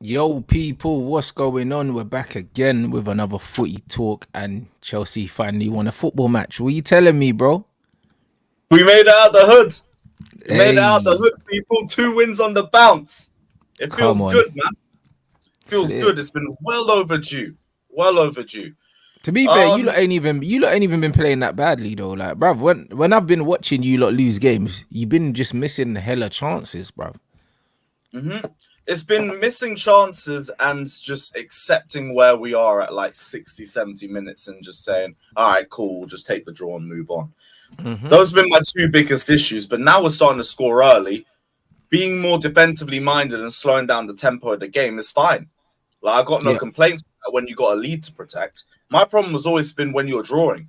Yo, people, what's going on? We're back again with another footy talk, and Chelsea finally won a football match. What are you telling me, bro? We made it out the hood. We made it out the Hey, hood, people. 2 wins on the bounce. It come feels on. good, man. Feels Flip. good. It's been well overdue. Well overdue. To be fair, Um, you lot ain't even been playing that badly though. Like, bruv, when I've been watching you lot lose games, you've been just missing hella chances, bruv. mhm. It's been missing chances and just accepting where we are at like 60, 70 minutes and just saying, all right, cool, we'll just take the draw and move on. Mm-hmm. Those have been my two biggest issues. But now we're starting to score early. Being more defensively minded and slowing down the tempo of the game is fine. Like I got no Yeah. complaints when you got a lead to protect. My problem has always been when you're drawing.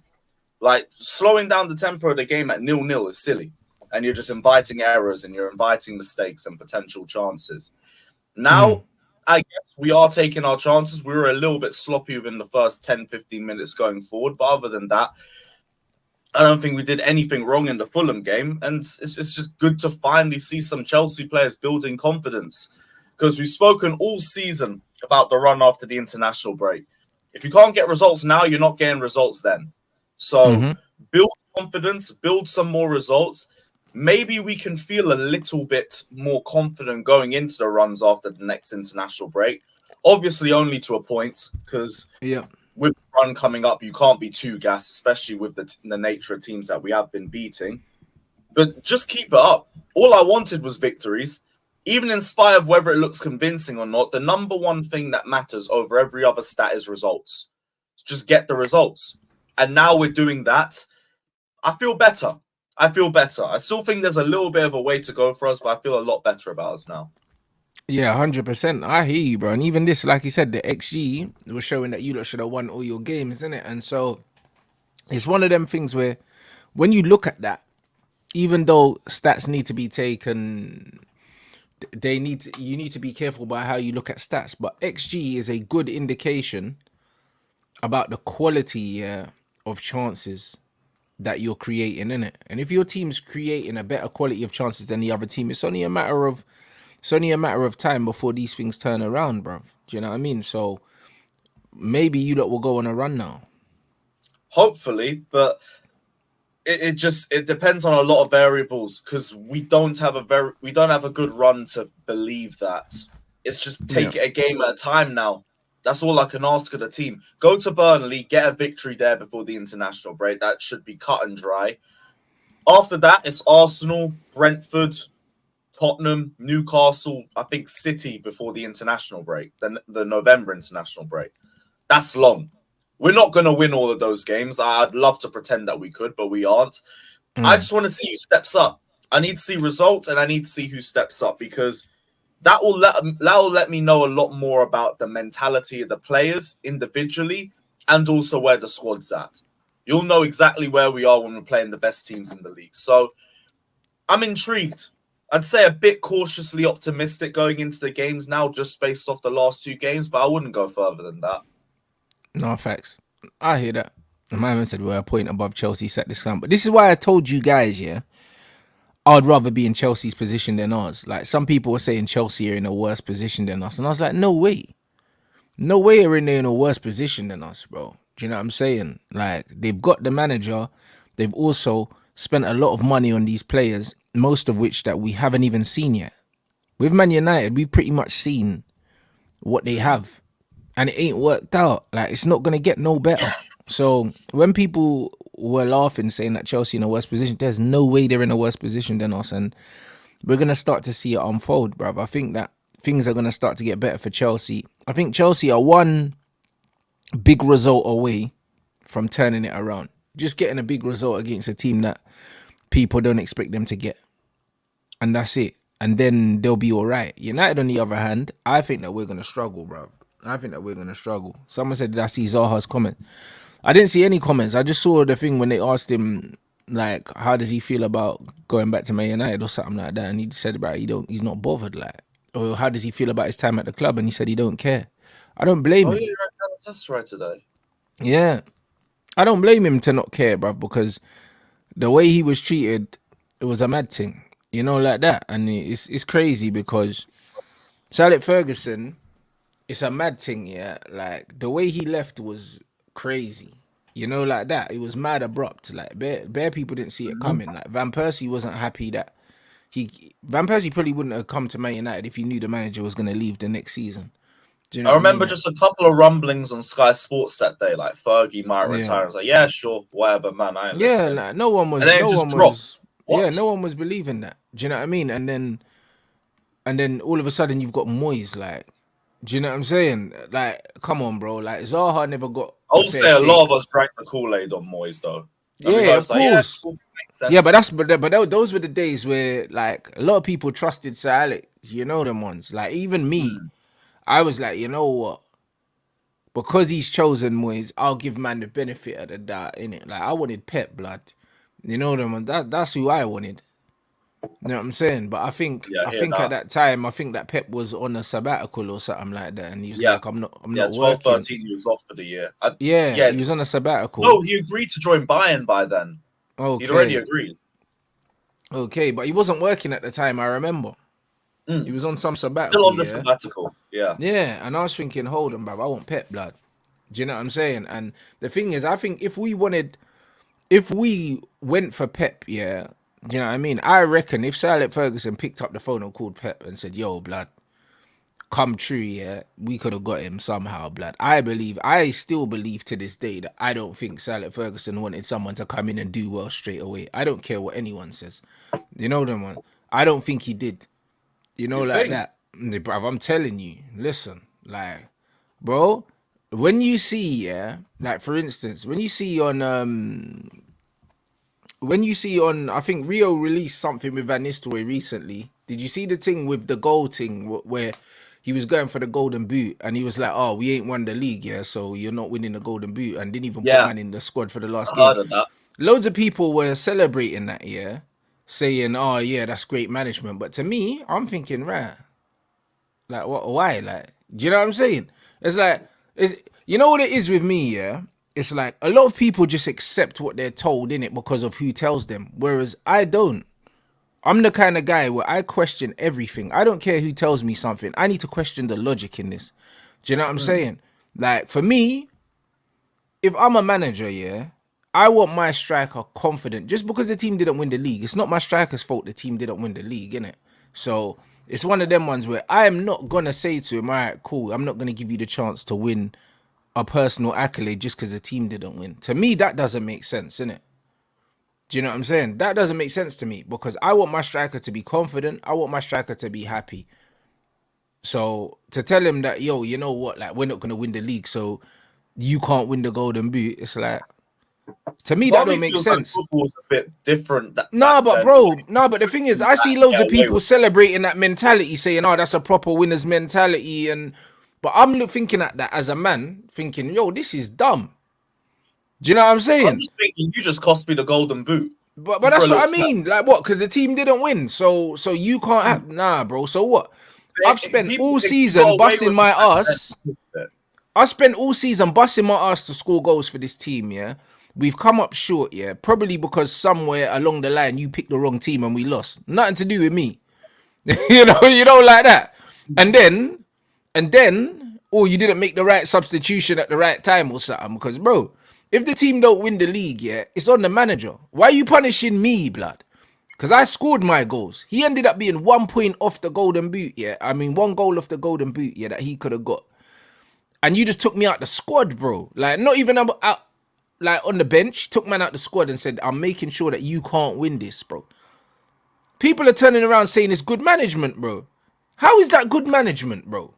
Like slowing down the tempo of the game at 0-0 is silly. And you're just inviting errors and you're inviting mistakes and potential chances. Mm. Now, I guess we are taking our chances. We were a little bit sloppy within the first 10, 15 minutes going forward. But other than that, I don't think we did anything wrong in the Fulham game. And it's just good to finally see some Chelsea players building confidence. Because we've spoken all season about the run after the international break. If you can't get results now, you're not getting results then. So Mm-hmm. build confidence, build some more results. Maybe we can feel a little bit more confident going into the runs after the next international break. Obviously, only to a point, because Yeah. with the run coming up, you can't be too gassed, especially with the nature of teams that we have been beating. But just keep it up. All I wanted was victories. Even in spite of whether it looks convincing or not, the number one thing that matters over every other stat is results. Just get the results. And now we're doing that. I feel better. I feel better. I still think there's a little bit of a way to go for us, but I feel a lot better about us now. Yeah, 100%. I hear you, bro. And even this, like you said, the XG was showing that you lot should have won all your games, isn't it? And so it's one of them things where when you look at that, even though stats need to be taken, they need to, you need to be careful about how you look at stats. But XG is a good indication about the quality, yeah, of chances that you're creating in it. And if your team's creating a better quality of chances than the other team, it's only a matter of time before these things turn around, bro. Do you know what I mean? So maybe you lot will go on a run now. Hopefully, but it depends on a lot of variables because we don't have a good run to believe that. It's just Yeah. take it a game at a time now. That's all I can ask of the team. Go to Burnley, get a victory there before the international break. That should be cut and dry. After that, it's Arsenal, Brentford, Tottenham, Newcastle, I think City before the international break, then the November international break. That's long. We're not going to win all of those games. I'd love to pretend that we could, but we aren't. I Mm. just want to see who steps up. I need to see results and I need to see who steps up because that will let me know a lot more about the mentality of the players individually and also where the squad's at. You'll know exactly where we are when we're playing the best teams in the league. So I'm intrigued. I'd say a bit cautiously optimistic going into the games now, just based off the last two games, but I wouldn't go further than that. No facts. I hear that. My man said we're a point above Chelsea set this time. But this is why I told you guys, yeah, I'd rather be in Chelsea's position than ours. Like some people were saying Chelsea are in a worse position than us. And I was like, no way. No way are in a worse position than us, bro. Do you know what I'm saying? Like they've got the manager. They've also spent a lot of money on these players, most of which that we haven't even seen yet. With Man United, we've pretty much seen what they Mm. have, and it ain't worked out. Like it's not gonna get no better. So when people were laughing, saying that Chelsea in a worse position, there's no way they're in a worse position than us, and we're gonna start to see it unfold, bruv. I think that things are gonna start to get better for Chelsea. I think Chelsea are one big result away from turning it around. Just getting a big result against a team that people don't expect them to get, and that's it. And then they'll be all right. United, on the other hand, I think that we're gonna struggle, bro. I think that we're gonna struggle. Someone said, "Did I see Zaha's comment?" I didn't see any comments. I just saw the thing when they asked him, like, how does he feel about going back to Man United or something like that, and he said about he's not bothered, like, or how does he feel about his time at the club, and he said he don't care. I don't blame Oh, yeah, him. you're at test right today. Yeah, I don't blame him to not care, bro, because the way he was treated, it was a mad thing, like that, and it's crazy because Charlotte Ferguson. it's a mad thing, yeah. Like the way he left was crazy. You know, like that. It was mad abrupt. Like bare people didn't see it Mhm. coming. Like Van Persie wasn't happy that Van Persie probably wouldn't have come to Man United if he knew the manager was gonna leave the next season. Do you know I what I remember mean? just a couple of rumblings on Sky Sports that day, like Fergie might Yeah. retire. I was like, yeah, sure, whatever, man, I ain't Yeah, listening. like And then it just dropped. no What? one was believing that. Do you know what I mean? And then all of a sudden you've got Moyes, like, do you know what I'm saying? Like, come on, bro. Like Zaha never got I a would fair say a lot of shake. us drank the Kool-Aid on Moyes, though. And we Yeah, of both like, yeah, course. cool, makes Yeah, but sense. those were the days where like a lot of people trusted Sir Alec. You know them ones. Like even me, Mm. I was like, you know what? Because he's chosen Moyes, I'll give man the benefit of the doubt in it. Like I wanted Pep blood. You know them ones. That's who I wanted. You know what I'm saying? But Yeah, I I hear think at that. that time, I think that Pep was on a sabbatical or something like that, and he was Yeah, like, I'm yeah, not 12, working. 13, he was off for the year. Yeah, Yeah, he was on a sabbatical. no, he agreed to join Bayern by then. He'd already Okay, agreed. okay, but he wasn't working at the time. I remember he Mm. was on some Still sabbatical. on the Yeah, sabbatical. Yeah. yeah, and I was thinking, hold on, bruv, I want Pep blood. Do you know what I'm saying? And the thing is, I think if we went for Pep, yeah, do you know what I mean? I reckon if Sir Alex Ferguson picked up the phone and called Pep and said, "Yo, blood, come true, yeah, we could have got him somehow, blood." I still believe to this day that I don't think Sir Alex Ferguson wanted someone to come in and do well straight away. I don't care what anyone says. You know them one. I don't think he did. You know, You like think? that, bruv. I'm telling you, listen, like, bro, when you see, yeah, like for instance, when you see on, I think Rio released something with Van Nistelrooy recently. Did you see the thing with the goal thing where he was going for the golden boot and he was like, "Oh, we ain't won the league, yeah, so you're not winning the golden boot," and didn't even put Yeah, man in the squad for the last I game. heard of that. Loads of people were celebrating that, yeah, saying, "Oh, yeah, that's great management." But to me, I'm thinking, right, like, what? Why? Like, do you know what I'm saying? It's like, you know what it is with me, yeah. It's like a lot of people just accept what they're told in it because of who tells them, whereas I don't. I'm the kind of guy where I question everything. I don't care who tells me something. I need to question the logic in this. Do you know what I'm Mm. saying? Like for me, if I'm a manager, yeah, I want my striker confident. Just because the team didn't win the league, it's not my striker's fault the team didn't win the league, innit? So it's one of them ones where I am not gonna say to him, all right, cool, I'm not gonna give you the chance to win a personal accolade just because the team didn't win. To me, that doesn't make sense, innit? Do you know what I'm saying? That doesn't make sense to me because I want my striker to be confident. I want my striker to be happy. So to tell him that, yo, you know what, like we're not gonna win the league, so you can't win the golden boot. It's like to me Part that of me don't make feels like sense. football's a bit different back Nah, but then. bro, nah, but the thing is, You I see loads get of away people with. celebrating that mentality, saying, "Oh, that's a proper winner's mentality," and but I'm thinking at that as a man, thinking, "Yo, this is dumb." Do you know what I'm I'm saying? just thinking, you just cost me the golden boot But for a that's what little I chat. mean. Like what? Because the team didn't win, so you can't have nah, bro. So what? I've spent People all think you got season away busting with it my back then. ass. I spent all season busting my ass to score goals for this team, yeah. We've come up short, yeah. Probably because somewhere along the line you picked the wrong team and we lost. Nothing to do with me. You know, like that. And then, oh, you didn't make the right substitution at the right time or something. Because, bro, if the team don't win the league, yeah, it's on the manager. Why are you punishing me, blood? Because I scored my goals. He ended up being 1 point off the golden boot, yeah. I mean, 1 goal off the golden boot, yeah, that he could have got. And you just took me out the squad, bro. Like, not even out, like on the bench. Took man out the squad and said, "I'm making sure that you can't win this, bro." People are turning around saying it's good management, bro. How is that good management, bro?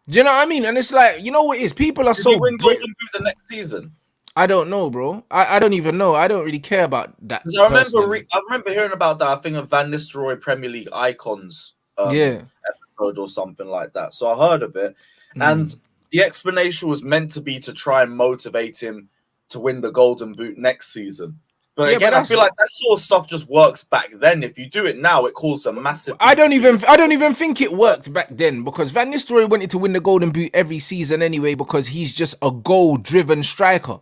Do you know what I mean? And it's like, you know what it is? People are Did he so win great. golden boot the next season? I don't know, bro. I don't even know. I don't really care about that Because I remember, personally. I remember hearing about that thing of Van Nistelrooy Premier League icons Yeah. episode or something like that. So I heard of it, and the explanation was meant to be to try and motivate him to win the golden boot next season. But Yeah, but again, I that's feel like that sort of stuff just works back then. If you do it now, it causes a massive I beef don't between even the I don't even think it worked back then because Van Nistelrooy wanted to win the golden boot every season anyway because he's just a goal-driven striker.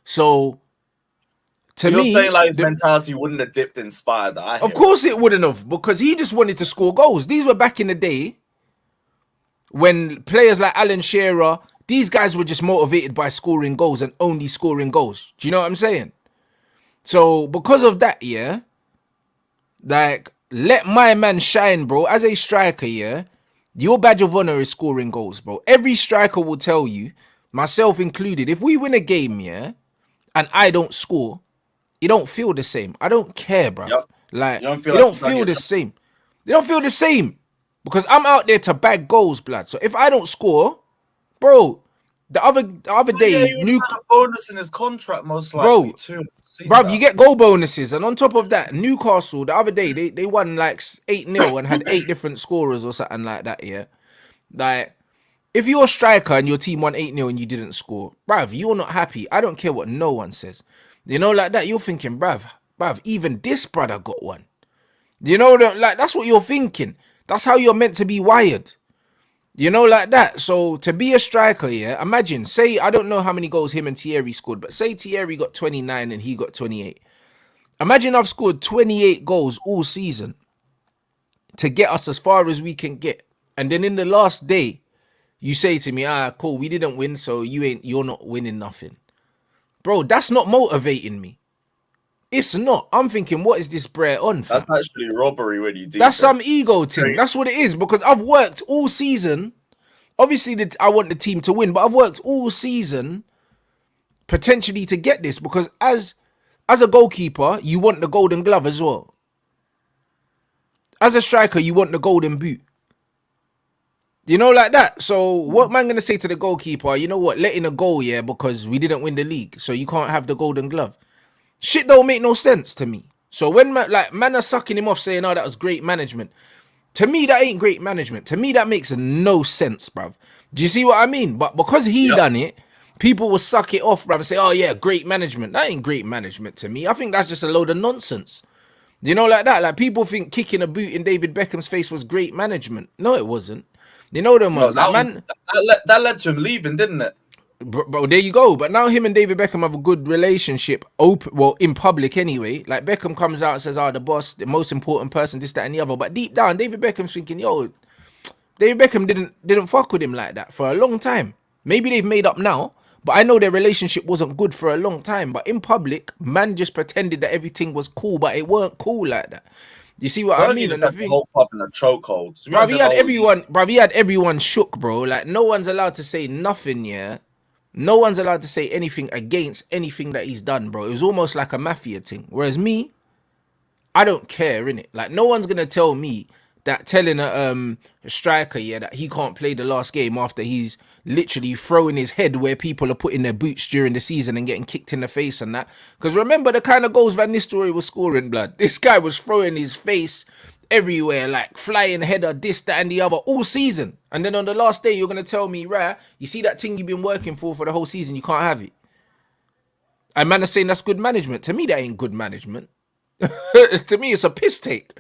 So So to you're me, saying like his mentality wouldn't have dipped inspired that I of hear it. course it wouldn't have because he just wanted to score goals. These were back in the day. when players like Alan Shearer, these guys were just motivated by scoring goals and only scoring goals. Do you know what I'm saying? So because of that, yeah, like let my man shine, bro. As a striker, yeah, your badge of honor is scoring goals, bro. Every striker will tell you, myself included, if we win a game, yeah, and I don't score, it don't feel the same. I don't care, bruv. Yep. Like, You don't feel it like don't you've done feel your the job. same. They don't feel the same. Because I'm out there to bag goals, blood. So if I don't score, bro, the other Oh, yeah, day, he would have had a bonus in his contract, most likely, bro, too. Seen bruv, you that. get goal bonuses. And on top of that, Newcastle, the other day, they won like 8-0 and had 8 different scorers or something like that, yeah. Like, if you're a striker and your team won 8-0 and you didn't score, bruv, you're not happy. I don't care what no one says. You know, like that, you're thinking, bruv, even this brother got one. You know, like that's what you're thinking. That's how you're meant to be wired. You know, like that. So to be a striker, yeah, imagine, say, I don't know how many goals him and Thierry scored, but say Thierry got 29 and he got 28. Imagine I've scored 28 goals all season to get us as far as we can get. And then in the last day, you say to me, cool, we didn't win, so you're not winning nothing. Bro, that's not motivating me. It's not. I'm thinking, what is this Brer on, fam? That's actually robbery when you deep That's it. some ego thing. That's what it is. Because I've worked all season. Obviously, I want the team to win, but I've worked all season potentially to get this. Because as a goalkeeper, you want the golden glove as well. As a striker, you want the golden boot. You know, like that. So what am I going to say to the goalkeeper? You know what? Let in a goal, yeah, because we didn't win the league. So you can't have the golden glove. Shit don't make no sense to me. So when man are sucking him off saying, oh, that was great management. To me, that ain't great management. To me, that makes no sense, bruv. Do you see what I mean? But because he done it, people will suck it off, bruv, and say, oh yeah, great management. That ain't great management to me. I think that's just a load of nonsense. You know, like that. Like people think kicking a boot in David Beckham's face was great management. No, it wasn't. You know them ones. Like, man, that led to him leaving, didn't it? Bro, there you go. But now him and David Beckham have a good relationship, open, well, in public anyway. Like Beckham comes out and says, the boss, the most important person, this, that, and the other. But deep down, David Beckham's thinking, yo, David Beckham didn't fuck with him like that for a long time. Maybe they've made up now, but I know their relationship wasn't good for a long time. But in public, man just pretended that everything was cool, but it weren't cool like that. You see what I mean? Just had the whole pub in a chokehold. Bro, he had everyone shook, bro. Like no one's allowed to say nothing, yeah. No one's allowed to say anything against anything that he's done, bro. It was almost like a mafia thing. Whereas me, I don't care, innit? Like, no one's gonna tell me that telling a striker, yeah, that he can't play the last game after he's literally throwing his head where people are putting their boots during the season and getting kicked in the face and that. Because remember the kind of goals Van Nistelrooy was scoring, blood. This guy was throwing his face everywhere, like flying header, this, that, and the other all season. And then on the last day, you're gonna tell me, right, you see that thing you've been working for the whole season, you can't have it. And man is saying that's good management. To me, that ain't good management. To me, it's a piss take.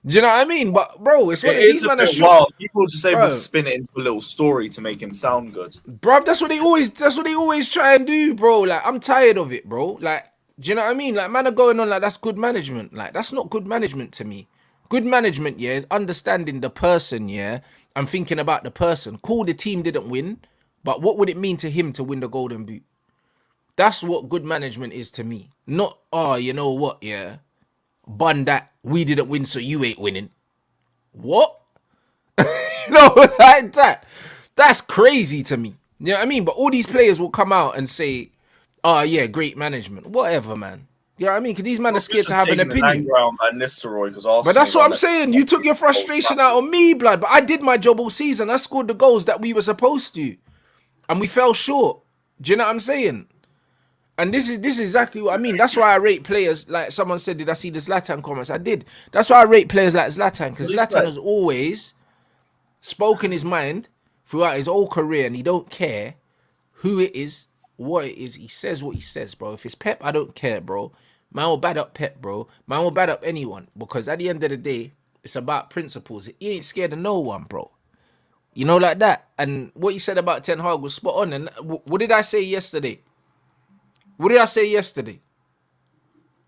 Do you know what I mean? But bro, it's what these men are wild. People just able to spin it into a little story to make him sound good. Bro, that's what they always try and do, bro. Like, I'm tired of it, bro. Like, do you know what I mean? Like, man are going on like that's good management. Like, that's not good management to me. Good management, yeah, is understanding the person, yeah, and thinking about the person. Cool, the team didn't win, but what would it mean to him to win the golden boot? That's what good management is to me. Not, you know what, yeah, bun that, we didn't win, so you ain't winning. What? No, like that. That's crazy to me. You know what I mean? But all these players will come out and say, yeah, great management. Whatever, man. You know what I mean? Because these men are scared to have an opinion. But that's what I'm saying. You took your frustration out on me, blood. But I did my job all season. I scored the goals that we were supposed to. And we fell short. Do you know what I'm saying? And this is exactly what I mean. That's why I rate players, like someone said, did I see the Zlatan comments? I did. That's why I rate players like Zlatan, because Zlatan has always spoken his mind throughout his whole career, and he don't care who it is, what it is. He says what he says, bro. If it's Pep, I don't care, bro. Man will bad up Pep, bro. Man will bad up anyone, because at the end of the day, it's about principles. He ain't scared of no one, bro. You know, like that. And what you said about Ten Hag was spot on. And what did I say yesterday? What did I say yesterday?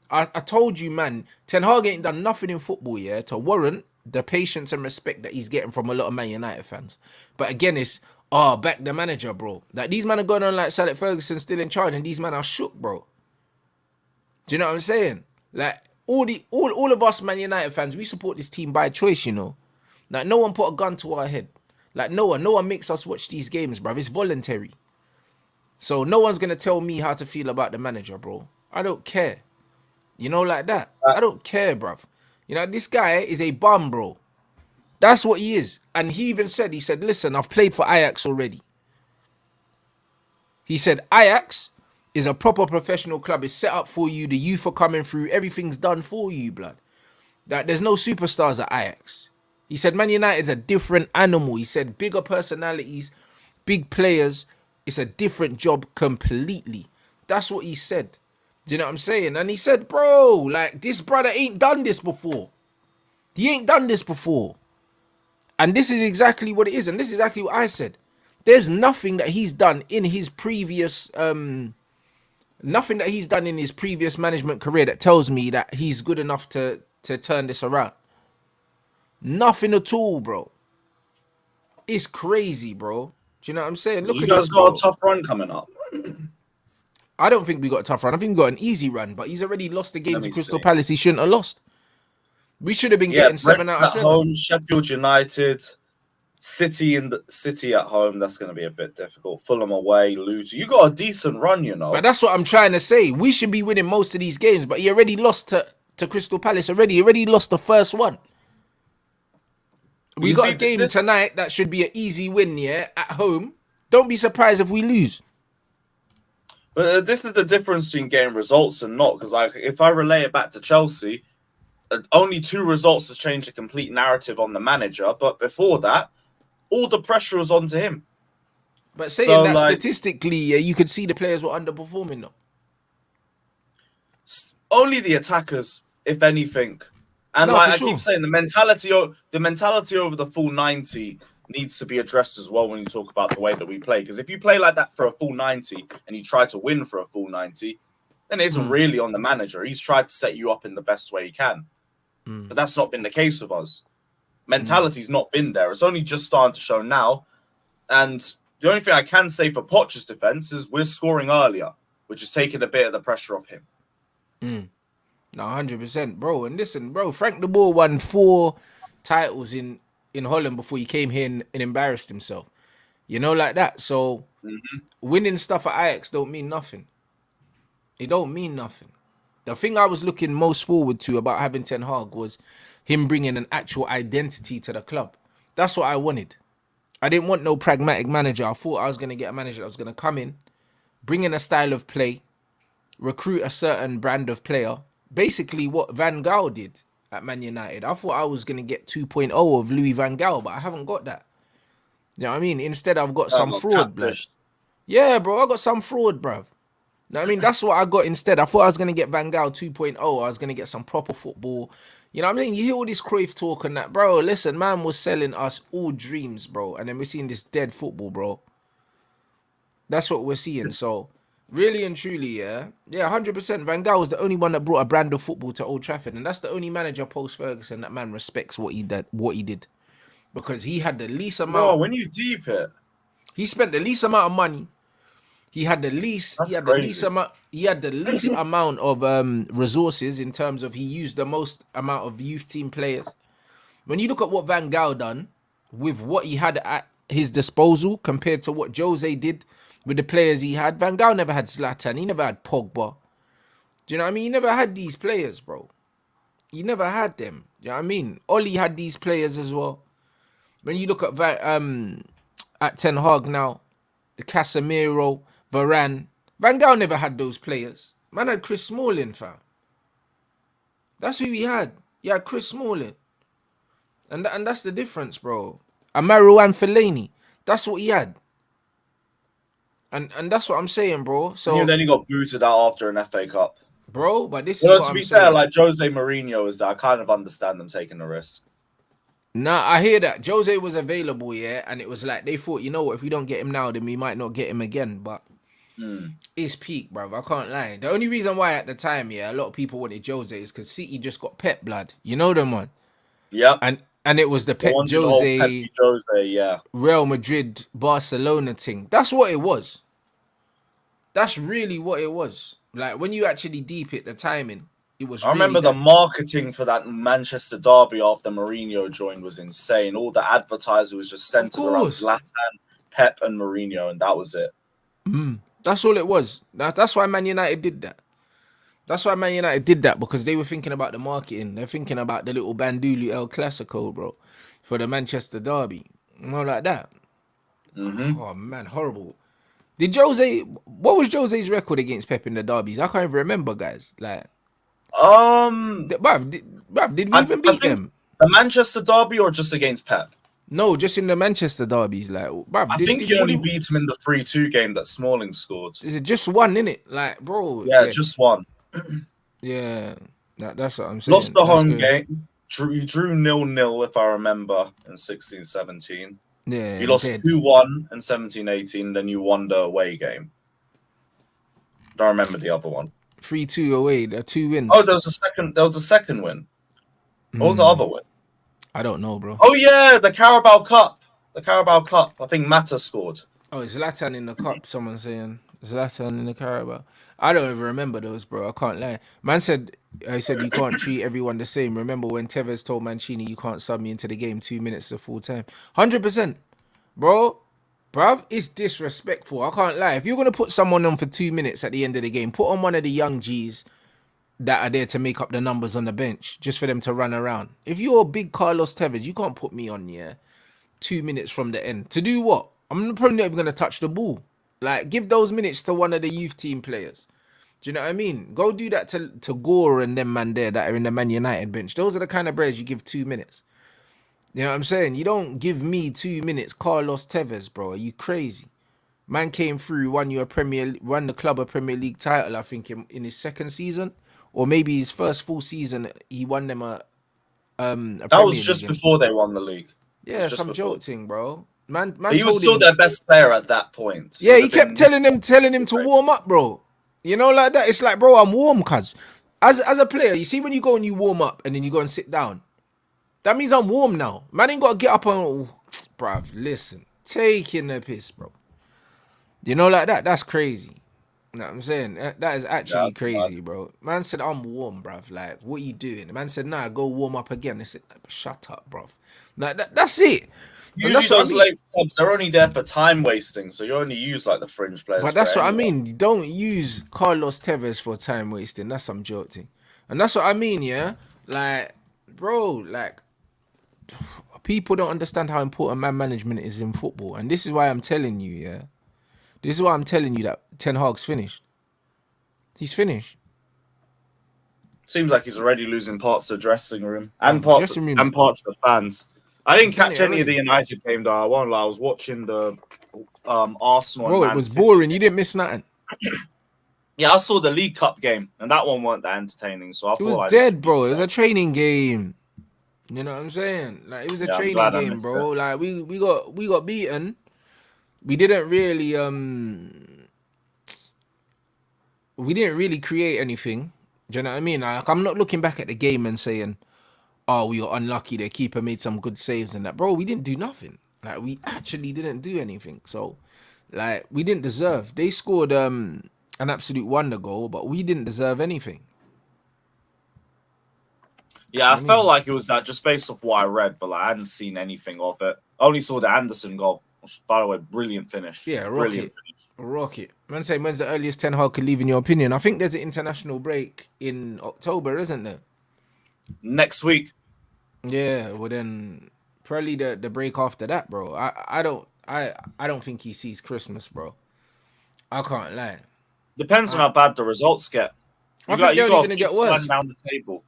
I told you, man, Ten Hag ain't done nothing in football, yeah, to warrant the patience and respect that he's getting from a lot of Man United fans. But again, it's back the manager, bro. Like these men are going on like Alex Ferguson still in charge, and these men are shook, bro. Do you know what I'm saying? Like all of us Man United fans, we support this team by choice, you know. Like no one put a gun to our head. Like no one makes us watch these games, bro. It's voluntary. So no one's gonna tell me how to feel about the manager, bro. I don't care. You know, like that. I don't care, bruv. You know, this guy is a bum, bro. That's what he is. And he even said, listen, I've played for Ajax already. He said, Ajax is a proper professional club. It's set up for you. The youth are coming through. Everything's done for you, blood. That there's no superstars at Ajax. He said, Man United's a different animal. He said, bigger personalities, big players. It's a different job completely. That's what he said. Do you know what I'm saying? And he said, bro, like, this brother ain't done this before. He ain't done this before. And this is exactly what it is. And this is exactly what I said. There's nothing that he's done in his previous management career that tells me that he's good enough to turn this around. Nothing at all, bro. It's crazy, bro. Do you know what I'm saying? Look You at guys this, got bro. a tough run coming up. I don't think we got a tough run. I think we got an easy run, but he's already lost the game Let to me Crystal see. Palace. He shouldn't have lost. We should have been getting 7 out of 7. Home, Sheffield United, City at home. That's going to be a bit difficult. Fulham away, Luton. You got a decent run, you know. But that's what I'm trying to say. We should be winning most of these games, but he already lost to Crystal Palace already. He already lost the first one. We got a game tonight that should be an easy win, yeah, at home. Don't be surprised if we lose. But this is the difference between getting results and not. Because if I relay it back to Chelsea, only 2 results has changed the complete narrative on the manager. But before that, all the pressure was onto him. But saying that statistically, you could see the players were underperforming though. Only the attackers, if anything. And I keep saying, the mentality over the full 90 needs to be addressed as well when you talk about the way that we play. Because if you play like that for a full 90 and you try to win for a full 90, then it isn't really on the manager. He's tried to set you up in the best way he can. But that's not been the case with us. Mentality's not been there. It's only just starting to show now. And the only thing I can say for Poch's defense is we're scoring earlier, which is taking a bit of the pressure off him. No, 100%, bro. And listen, bro, Frank de Boer won 4 titles in Holland before he came here and embarrassed himself. You know, like that. So winning stuff at Ajax don't mean nothing. It don't mean nothing. The thing I was looking most forward to about having Ten Hag was him bringing an actual identity to the club. That's what I wanted. I didn't want no pragmatic manager. I thought I was going to get a manager that was going to come in, bring in a style of play, recruit a certain brand of player. Basically what Van Gaal did at Man United. I thought I was going to get 2.0 of Louis Van Gaal, but I haven't got that. You know what I mean? Instead, I've got some fraud, blood. Yeah, bro, I got some fraud, bruv. You know what I mean? That's what I got instead. I thought I was going to get Van Gaal 2.0. I was going to get some proper football. You know what I mean? You hear all this Cruyff talk and that. Bro, listen, man was selling us all dreams, bro. And then we're seeing this dead football, bro. That's what we're seeing. So, really and truly, yeah, 100%. Van Gaal was the only one that brought a brand of football to Old Trafford. And that's the only manager post-Ferguson that man respects what he did. Because he had the least amount... Bro, when you deep it... He spent the least amount of money. He had the least amount of resources in terms of he used the most amount of youth team players. When you look at what Van Gaal done with what he had at his disposal compared to what Jose did with the players he had, Van Gaal never had Zlatan, he never had Pogba. Do you know what I mean? He never had these players, bro. He never had them. Do you know what I mean? Oli had these players as well. When you look at Ten Hag now, Casemiro, Varane, Van Gaal never had those players. Man had Chris Smalling, fam. That's who he had. He had Chris Smalling. And that's the difference, bro. Amaro and Fellaini. That's what he had. And that's what I'm saying, bro. So and then he got booted out after an FA Cup. Bro, but this is what I'm saying. To be fair, like Jose Mourinho is that I kind of understand them taking a risk. Nah, I hear that. Jose was available, yeah, and it was like they thought, you know what, if we don't get him now, then we might not get him again. But it's peak, bruv. I can't lie. The only reason why at the time, yeah, a lot of people wanted Jose is because City just got Pep blood. You know them one. Yeah. And And it was the The Pep one, the whole Jose, Pepe Jose, yeah. Real Madrid, Barcelona thing. That's what it was. That's really what it was. Like when you actually deep it, the timing, it was I really remember the that. marketing for that Manchester derby after Mourinho joined was insane. All the advertising was just Of centered around course. Zlatan, Pep, and Mourinho, and that was it. That's all it was. That's why Man United did that. That's why Man United did that, because they were thinking about the marketing. They're thinking about the little Bandulu El Clasico, bro, for the Manchester derby. Not like that. Oh man, horrible. Did Jose? What was Jose's record against Pep in the derbies? I can't even remember, guys. Like, Um, did we even I beat think them? the Manchester derby or just against Pep. No, just in the Manchester derbies. Like, I think he only beat him in the 3-2 game that Smalling scored. Is it just one in it? Like, bro, Yeah, just one. yeah. That's what I'm saying. Lost the That's home good. game. You drew 0-0, if I remember, in 16-17. Yeah, You lost dead. 2-1 in 17-18. Then you won the away game. Don't remember the other one. 3-2 away. There are 2 wins. Oh, there was a second. There was a second win. What was the other win? I don't know, bro. Oh yeah, the Carabao Cup. The Carabao Cup. I think Mata scored. Oh, it's Zlatan in the cup. Someone saying Zlatan in the Carabao. I don't even remember those, bro. I can't lie. Man said, I said you can't treat everyone the same. Remember when Tevez told Mancini you can't sub me into the game 2 minutes to full time? 100%, bro. Bruv, it's disrespectful. I can't lie. If you're gonna put someone on for 2 minutes at the end of the game, put on one of the young G's that are there to make up the numbers on the bench, just for them to run around. If you're a big Carlos Tevez, you can't put me on 2 minutes from the end. To do what? I'm probably not even going to touch the ball. Like, give those minutes to one of the youth team players. Do you know what I mean? Go do that to Gore and them man there that are in the Man United bench. Those are the kind of players you give 2 minutes. You know what I'm saying? You don't give me 2 minutes, Carlos Tevez, bro. Are you crazy? Man came through, won the club a Premier League title, I think, in his second season. Or maybe his first full season, he won them a That Premier was just League. before they won the league. Yeah, some joking, bro. Man He was told still him, their best player at that point. yeah, he kept telling him to warm up, bro. You know, like that. It's like, bro, I'm warm, cuz. As a player, you see when you go and you warm up and then you go and sit down, that means I'm warm now. Man ain't got to get up and, bruv, listen, taking the piss, bro. You know, like that. That's crazy. You know what I'm saying? That is actually crazy, bro. Man said, I'm warm, bruv. Like, what are you doing? The man said, nah, go warm up again. They said, shut up, bruv. Like, that's it. Usually those late subs, they're only there for time wasting, so you only use like the fringe players. But that's what I mean. You don't use Carlos Tevez for time wasting. That's some joking. And that's what I mean, yeah? Like, bro, like, people don't understand how important man management is in football. And this is why I'm telling you, yeah? This is why I'm telling you that Ten Hag's finished. He's finished. Seems like he's already losing parts of the dressing room and parts of the fans. I didn't catch any of the United game though. I won't lie. I was watching the Arsenal. Bro, it was boring. You didn't miss nothing. Yeah, I saw the League Cup game, and that one weren't that entertaining. So I thought it was dead, bro. It was a training game. You know what I'm saying? Like, it was a training game, bro. Like, we got beaten. We didn't really create anything. Do you know what I mean? Like, I'm not looking back at the game and saying, oh, we were unlucky. The keeper made some good saves and that. Bro, we didn't do nothing. Like, we actually didn't do anything. So, like, we didn't deserve. They scored an absolute wonder goal, but we didn't deserve anything. Yeah, I felt like it was that just based off what I read, but like, I hadn't seen anything of it. I only saw the Anderson goal, which, by the way, brilliant finish. Yeah, rocket. Man saying, when's the earliest Ten Hag could leave in your opinion? I think there's an international break in October, isn't there? Next week. Yeah, well then probably the break after that, bro. I don't think he sees Christmas, bro. I can't lie. Depends on how bad the results get. I think they're only gonna get worse down the table.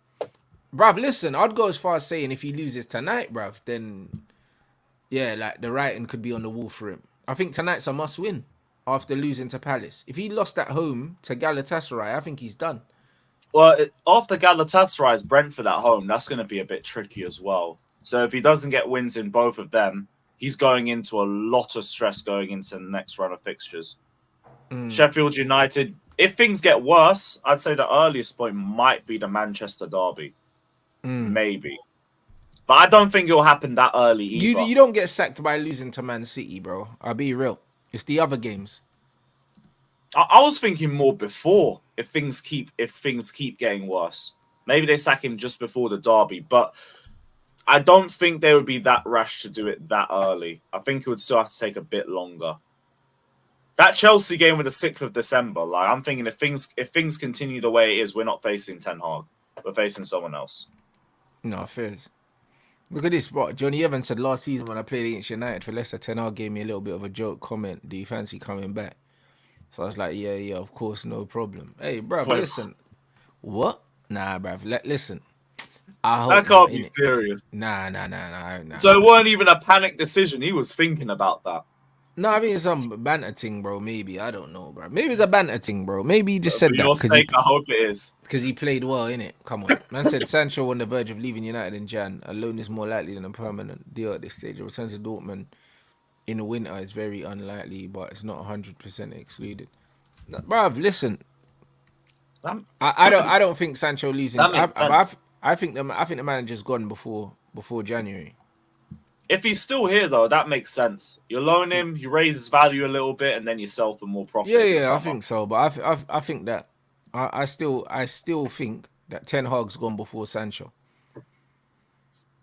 Bruv, listen, I'd go as far as saying if he loses tonight, bruv, then yeah, like the writing could be on the wall for him. I think tonight's a must win after losing to Palace. If he lost at home to Galatasaray, I think he's done. Well, after Galatasaray's Brentford at home, that's going to be a bit tricky as well. So if he doesn't get wins in both of them, he's going into a lot of stress going into the next run of fixtures. Sheffield United, if things get worse, I'd say the earliest point might be the Manchester derby. Maybe. But I don't think it'll happen that early either. You don't get sacked by losing to Man City, bro. I'll be real. It's the other games. I was thinking more before if things keep getting worse. Maybe they sack him just before the derby, but I don't think they would be that rash to do it that early. I think it would still have to take a bit longer. That Chelsea game with the 6th of December, like I'm thinking if things continue the way it is, we're not facing Ten Hag. We're facing someone else. No, fairs. Look at this. What Johnny Evans said last season when I played against United for Leicester, Ten Hag gave me a little bit of a joke comment. Do you fancy coming back? So I was like, yeah, of course, no problem. Hey, bruv, listen. What? Nah, bruv. Listen. I hope that can't be serious. Nah. So it weren't even a panic decision. He was thinking about that. No, I think it's some banter thing, bro. Maybe. I don't know, bro. Maybe it's a banter thing, bro. Maybe he just said that. For your sake, I hope it is. Because he played well, innit? Come on. Man said Sancho on the verge of leaving United in Jan. A loan is more likely than a permanent deal at this stage. A return to Dortmund in the winter is very unlikely, but it's not 100% excluded. No, bruv, listen. I don't think Sancho leaves in I think the manager's gone before January. If he's still here, though, that makes sense. You loan him, you raise his value a little bit, and then you sell for more profit. Yeah, I think so. But I think that I still think that Ten Hag's gone before Sancho. You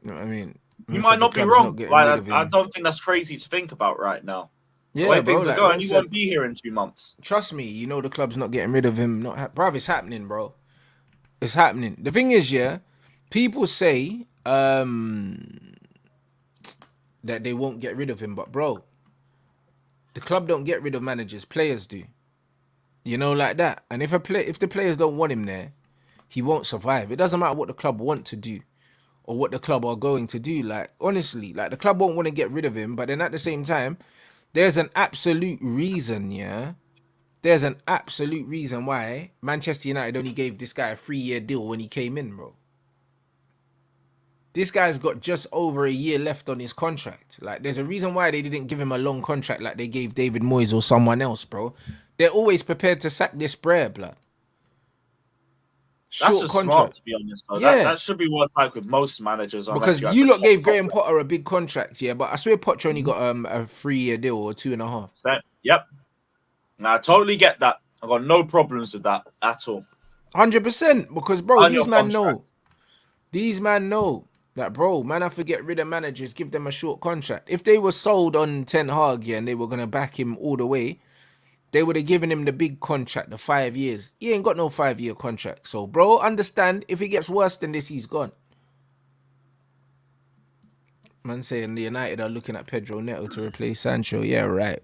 know what I mean? You might not be wrong. Like, I don't think that's crazy to think about right now. Yeah, the way bro, things are going, he won't be here in 2 months. Trust me, you know the club's not getting rid of him. Bruv, it's happening, bro. It's happening. The thing is, yeah, people say that they won't get rid of him, but bro, the club don't get rid of managers, players do. You know, like that. And if the players don't want him there, he won't survive. It doesn't matter what the club want to do or what the club are going to do. Like, honestly, like the club won't want to get rid of him, but then at the same time, there's an absolute reason, yeah? There's an absolute reason why Manchester United only gave this guy a 3-year deal when he came in, bro. This guy's got just over a year left on his contract. Like, there's a reason why they didn't give him a long contract like they gave David Moyes or someone else, bro. They're always prepared to sack this Brer, blood. That's just smart, to be honest, though. Yeah. That should be what's like with most managers. Because you lot gave Graham Potter a big contract, yeah, but I swear Potter only got a 3-year deal or 2.5. Yep. Now, I totally get that. I've got no problems with that at all. 100%, because, bro, these man know that, bro, man, I forget rid of managers, give them a short contract. If they were sold on Ten Hag, yeah, and they were going to back him all the way, they would have given him the big contract, the 5 years. He ain't got no 5-year contract. So, bro, understand, if it gets worse than this, he's gone. Man saying the United are looking at Pedro Neto to replace Sancho. Yeah, right.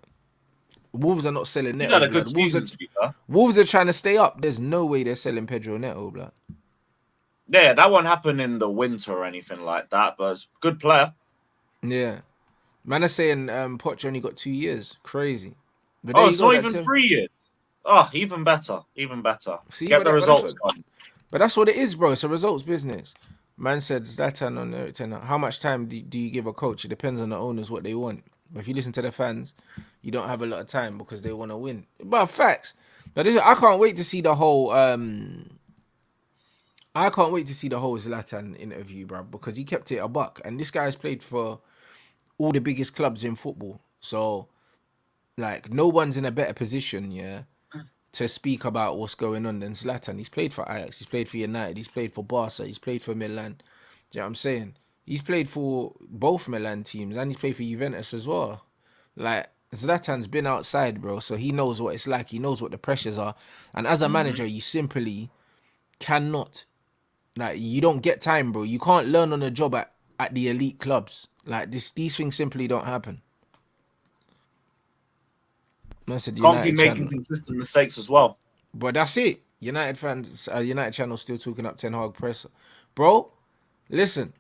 Wolves are not selling Neto. He's had a good season, to be fair. Wolves are trying to stay up. There's no way they're selling Pedro Neto, blood. Yeah, that won't happen in the winter or anything like that, but it's a good player. Yeah. Man are saying Poch only got 2 years. Crazy. But it's not even 3 years. Oh, even better. Even better. See, get the results done. But that's what it is, bro. It's a results business. Man said Zlatan on the how much time do you give a coach? It depends on the owners what they want. But if you listen to the fans, you don't have a lot of time because they want to win. But facts. But I can't wait to see the whole Zlatan interview, bro, because he kept it a buck. And this guy's played for all the biggest clubs in football. So, like, no one's in a better position, yeah, to speak about what's going on than Zlatan. He's played for Ajax, he's played for United, he's played for Barca, he's played for Milan. Do you know what I'm saying? He's played for both Milan teams and he's played for Juventus as well. Like, Zlatan's been outside, bro, so he knows what it's like. He knows what the pressures are. And as a manager, you simply cannot, like, you don't get time, bro. You can't learn on the job at the elite clubs. Like, these things simply don't happen. Can't be making consistent mistakes as well. But that's it. United fans, United channel still talking up Ten Hag press. Bro, listen.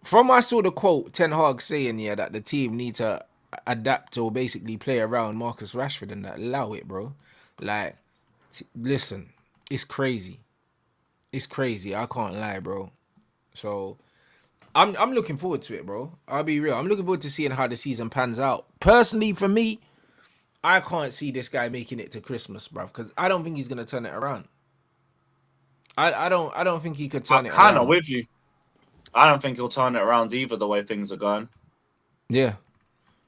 From I saw the quote, Ten Hag saying, yeah, that the team need to adapt or basically play around Marcus Rashford and that. Allow it, bro. Like, listen, it's crazy. It's crazy. I can't lie, bro. So, I'm looking forward to it, bro. I'll be real. I'm looking forward to seeing how the season pans out. Personally, for me, I can't see this guy making it to Christmas, bruv, because I don't think he's gonna turn it around. I don't think he could turn it around. I'm kind of with you. I don't think he'll turn it around either. The way things are going, Yeah.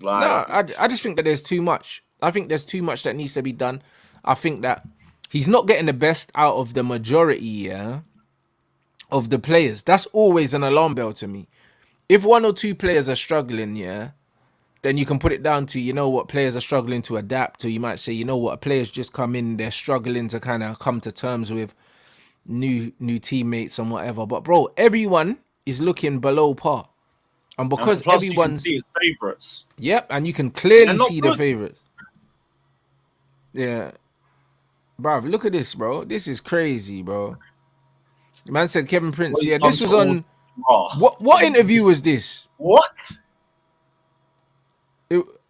like No, I just think that there's too much. I think there's too much that needs to be done. I think that he's not getting the best out of the majority, yeah, of the players. That's always an alarm bell to me. If one or two players are struggling, yeah, then you can put it down to, you know what, players are struggling to adapt, or you might say, you know what, players just come in, they're struggling to kind of come to terms with new teammates and whatever. But bro, everyone is looking below par. And and because plus you can everyone's see his favourites. yep, and you can They're clearly not see the good. favorites. Yeah. Bruv, look at this, bro. This is crazy, bro. Man said Kevin What Prince. he's Yeah, done this to was all. on Oh, what interview was this? what?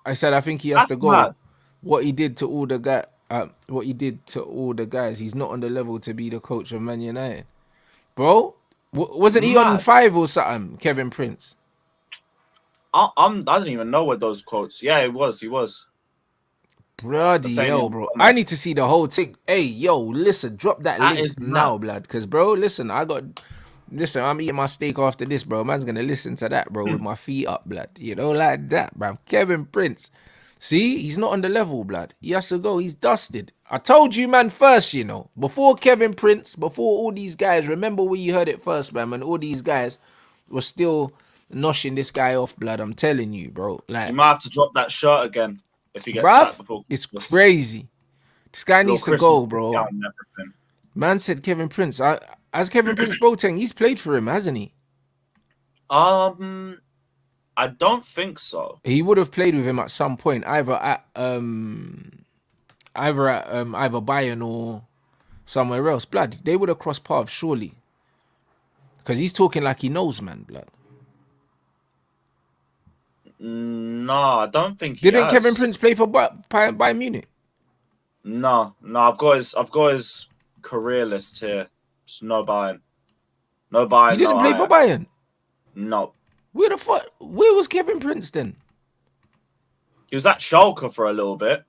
I said I think he has That's to go. mad. What he did to all the what he did to all the guys. He's not on the level to be the coach of Man United, bro. Wasn't he on Mad. 5 or something? Kevin Prince. I don't even know what those quotes. Yeah, he was. Bloody Saying hell, it bro. on I that. need to see the whole thing. Hey, yo, listen, drop that That link is now, mad. blood. Because, bro, listen, listen, I'm eating my steak after this, bro. Man's going to listen to that, bro, with my feet up, blood. You know, like that, bro. Kevin Prince. See, he's not on the level, blood. He has to go. He's dusted. I told you, man, first, you know. Before Kevin Prince, before all these guys, remember where you heard it first, man, when all these guys were still noshing this guy off, blood. I'm telling you, bro. You Like, might have to drop that shirt again if he gets sacked bruv, before it's Christmas. crazy. This guy Little needs to Christmas go, bro. discount and everything. Man said Kevin Prince. As Kevin Prince Boateng, he's played for him, hasn't he? I don't think so. He would have played with him at some point, either at either Bayern or somewhere else. Blood, they would have crossed paths surely, because he's talking like he knows, man. Blood. No, I don't think he Didn't has. Kevin Prince play for Bayern Munich? No, I've got his career list here. It's no Bayern. No Bayern. He didn't no play for Ajax. Bayern. No. Where the fuck? Where was Kevin Prince then? He was at Schalke for a little bit,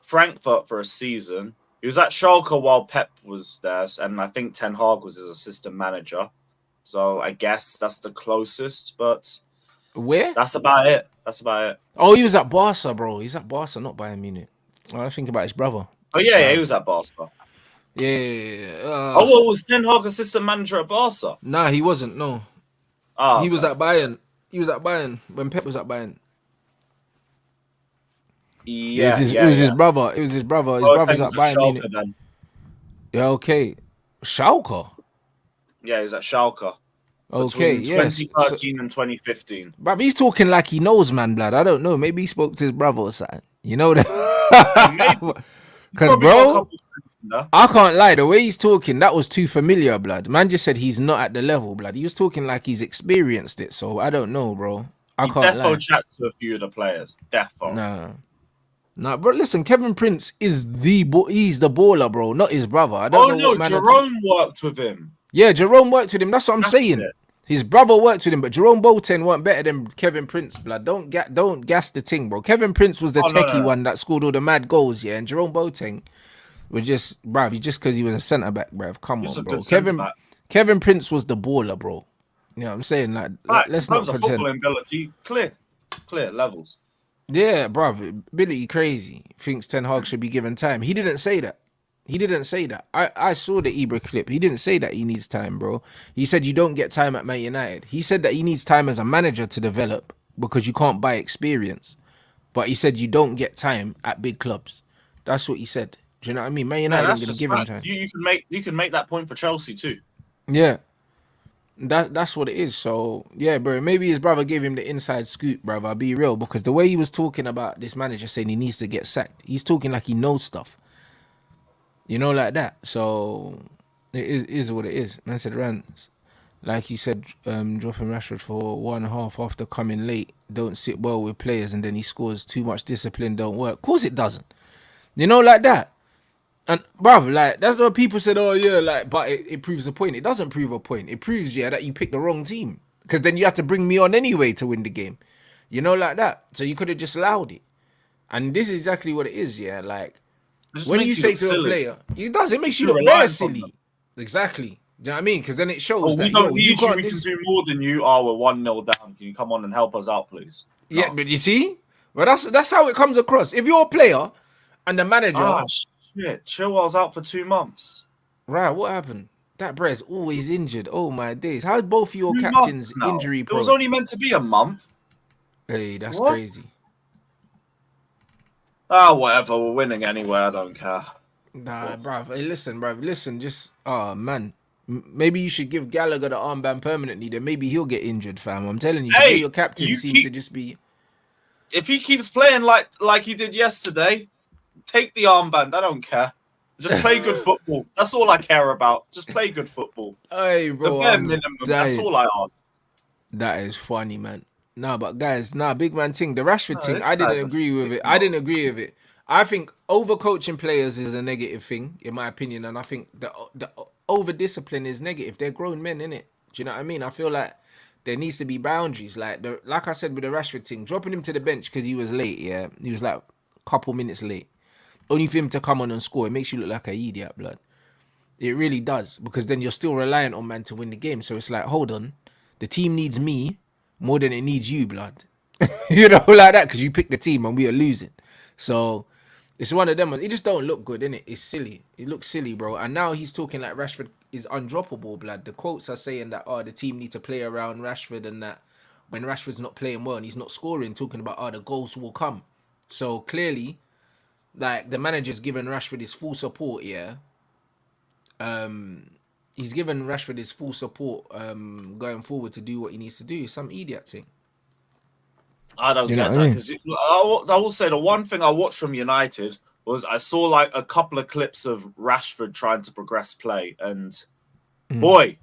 Frankfurt for a season. He was at Schalke while Pep was there, and I think Ten Hag was his assistant manager. So I guess that's the closest, but Where? that's about it. Oh, he was at Barca, bro. He's at Barca, not Bayern Munich. I think about his brother. Oh yeah, he was at Barca. Yeah. What was Ten Hag assistant manager at Barca? Nah, he wasn't. No. Oh, He was at Bayern. He was at Bayern when Pep was at Bayern. Yeah, it was his brother. It was his brother. His brother's at Bayern Munich. Then. Yeah, okay. Schalke. Yeah, he was at Schalke. Okay, Between yes. 2013 and 2015. But he's talking like he knows, man, blood. I don't know. Maybe he spoke to his brother or something. You know that? Because, bro, I can't lie. The way he's talking, that was too familiar, blood. Man just said he's not at the level, blood. He was talking like he's experienced it. So I don't know, bro. I can't lie. Defo chats to a few of the players. Defo. Nah, bro. Listen, Kevin Prince is he's the baller, bro, not his brother. I don't know. Oh no, Jerome worked with him. Yeah, Jerome worked with him. That's what I'm saying. It. His brother worked with him, but Jerome Boateng weren't better than Kevin Prince, blood. Don't gas the thing, bro. Kevin Prince was the techie one that scored all the mad goals, yeah, and Jerome Boateng was just, bruv, just because he was a centre back, bruv. Come on, bro. Kevin Prince was the baller, bro. You know what I'm saying? Like, let's not pretend. Footballing ability, clear levels. Yeah, bruv, Billy crazy. Thinks Ten Hag should be given time. He didn't say that. I saw the Ibra clip. He didn't say that he needs time, bro. He said you don't get time at Man United. He said that he needs time as a manager to develop because you can't buy experience. But he said you don't get time at big clubs. That's what he said. Do you know what I mean? Man United ain't gonna give him time. You can make that point for Chelsea too. Yeah. That's what it is. So yeah, bro. Maybe his brother gave him the inside scoop, bro. I'll be real, because the way he was talking about this manager saying he needs to get sacked, he's talking like he knows stuff. You know, like that. So it is what it is. Man said Rants. Like you said, dropping Rashford for 1.5 after coming late don't sit well with players, and then he scores. Too much discipline don't work. Of course it doesn't. You know, like that. And bruv, like that's what people said. Oh yeah, like, but it proves a point. It doesn't prove a point. It proves that you picked the wrong team, because then you had to bring me on anyway to win the game. You know, like that. So you could have just allowed it. And this is exactly what it is. Like, when you say to a player, it does. It makes you look very silly. Exactly. Do you know what I mean? Because then it shows Oh, we that, don't yo, you need you. can't We can this. do more than you. Oh, we're 1-0 down. Can you come on and help us out, please? Yeah, No. but you see? Well, that's how it comes across. If you're a player and the manager, Ah, shit. Chilwell's out for 2 months. right, what happened? That Brett's always injured. Oh my days. How's both of your 2 months captains now. injury It was prone? only meant to be a month. Hey, that's What? crazy. Ah, whatever. We're winning anyway. I don't care. Nah, bruv. Hey, bruv. Listen, just man. Maybe you should give Gallagher the armband permanently. Then maybe he'll get injured, fam. I'm telling you, Hey, your captain you seems to keep. just be. If he keeps playing like he did yesterday, take the armband. I don't care. Just play good football. That's all I care about. Just play good football. Hey, The bro, bare I'm minimum. That's dying. all I ask. That is funny, man. Nah, but guys, big man thing. The Rashford Oh, thing, this I didn't guy's a agree with sick it. I mode. didn't agree with it. I think overcoaching players is a negative thing, in my opinion, and I think the over discipline is negative. They're grown men, innit? Do you know what I mean? I feel like there needs to be boundaries. Like I said with the Rashford thing, dropping him to the bench because he was late. Yeah, he was like a couple minutes late. Only for him to come on and score, it makes you look like an idiot, blood. It really does, because then you're still reliant on man to win the game. So it's like, hold on, the team needs me more than it needs you, blood. You know, like that, because you picked the team and we are losing. So it's one of them. It just don't look good, innit? It's silly. It looks silly, bro. And now he's talking like Rashford is undroppable, blood. The quotes are saying that, the team need to play around Rashford, and that when Rashford's not playing well and he's not scoring, talking about, the goals will come. So clearly, like, the manager's given Rashford his full support, yeah. He's given Rashford his full support going forward to do what he needs to do. Some idiot thing. I don't Do you know get what I that, mean? because I will say the one thing I watched from United was I saw like a couple of clips of Rashford trying to progress play, and boy,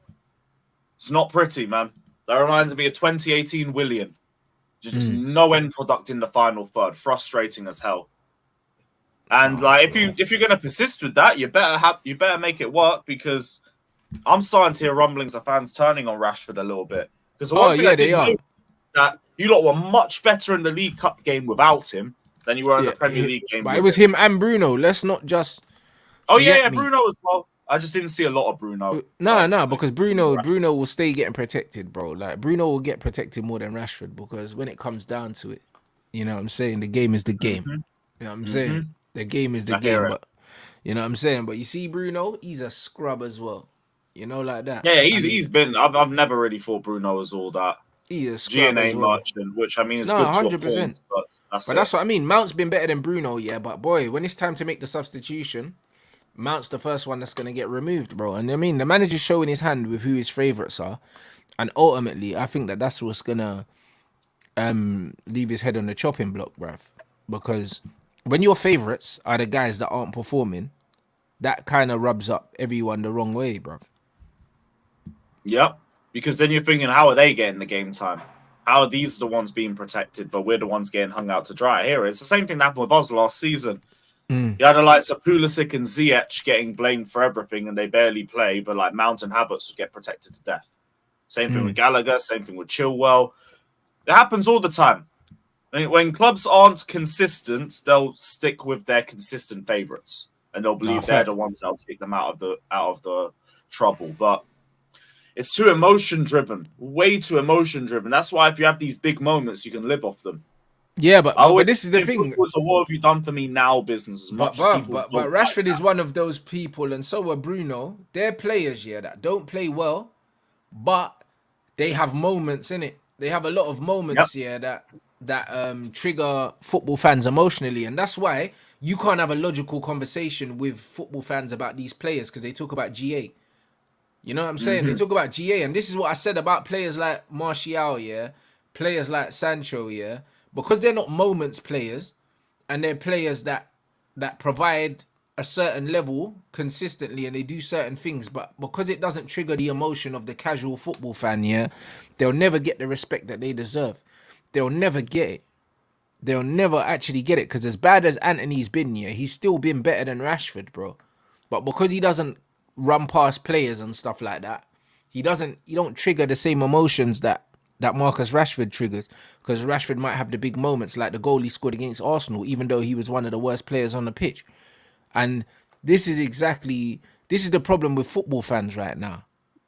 it's not pretty, man. That reminds me of 2018 Willian. Just no end product in the final third, frustrating as hell. And like, if you're gonna persist with that, you better make it work, because I'm starting to hear rumblings of fans turning on Rashford a little bit. Because the Oh one thing I yeah, they didn't are. know, that you lot were much better in the League Cup game without him than you were in the Yeah, Premier League game but it with was him. him and Bruno. Let's not just Oh yeah, let yeah, me. Bruno as well. I just didn't see a lot of Bruno Nah, personally. because Bruno will stay getting protected, bro. Like, Bruno will get protected more than Rashford, because when it comes down to it, you know what I'm saying? The game is the game. Mm-hmm. You know what I'm Mm-hmm. saying? The game is the I hear game, it. but you know what I'm saying? But you see Bruno, he's a scrub as well. You know, like that. Yeah, And he's been. I've never really thought Bruno was all that he's a scrub GNA as well. merchant, which I mean is No, good to a 100%. point, but that's But it. that's what I mean. Mount's been better than Bruno, yeah. But boy, when it's time to make the substitution, Mount's the first one that's gonna get removed, bro. And I mean, the manager's showing his hand with who his favourites are, and ultimately, I think that that's what's gonna leave his head on the chopping block, bruv. Because when your favourites are the guys that aren't performing, that kind of rubs up everyone the wrong way, bruv. Yep. Because then you're thinking, how are they getting the game time? How are these the ones being protected, but we're the ones getting hung out to dry? Here, it's the same thing that happened with us last season. You had the likes of Pulisic and Ziyech getting blamed for everything, and they barely play, but like Mount and Havertz would get protected to death. Same thing with Gallagher, same thing with Chilwell. It happens all the time. I mean, when clubs aren't consistent, they'll stick with their consistent favourites, and they'll Nah, believe they're fact. the ones that'll take them out of the trouble. But it's too emotion driven, way too emotion driven. That's why if you have these big moments, you can live off them. Yeah, I but always this is the in thing. football, it's a what have you done for me now business, as But much as bruv, people but don't like Rashford is that. one of those people, and so are Bruno. They're players, yeah, that don't play well, but they have moments in it. They have a lot of Yep. moments here that trigger football fans emotionally, and that's why you can't have a logical conversation with football fans about these players, because they talk about GA. You know what I'm saying? They Mm-hmm. talk about GA, and this is what I said about players like Martial, yeah, players like Sancho, yeah, because they're not moments players, and they're players that provide a certain level consistently, and they do certain things, but because it doesn't trigger the emotion of the casual football fan, yeah, they'll never get the respect that they deserve. They'll never get it. They'll never actually get it, because as bad as Anthony's been, yeah, he's still been better than Rashford, bro. But because he doesn't run past players and stuff like that, he don't trigger the same emotions that Marcus Rashford triggers, because Rashford might have the big moments like the goal he scored against Arsenal, even though he was one of the worst players on the pitch. And this is the problem with football fans right now.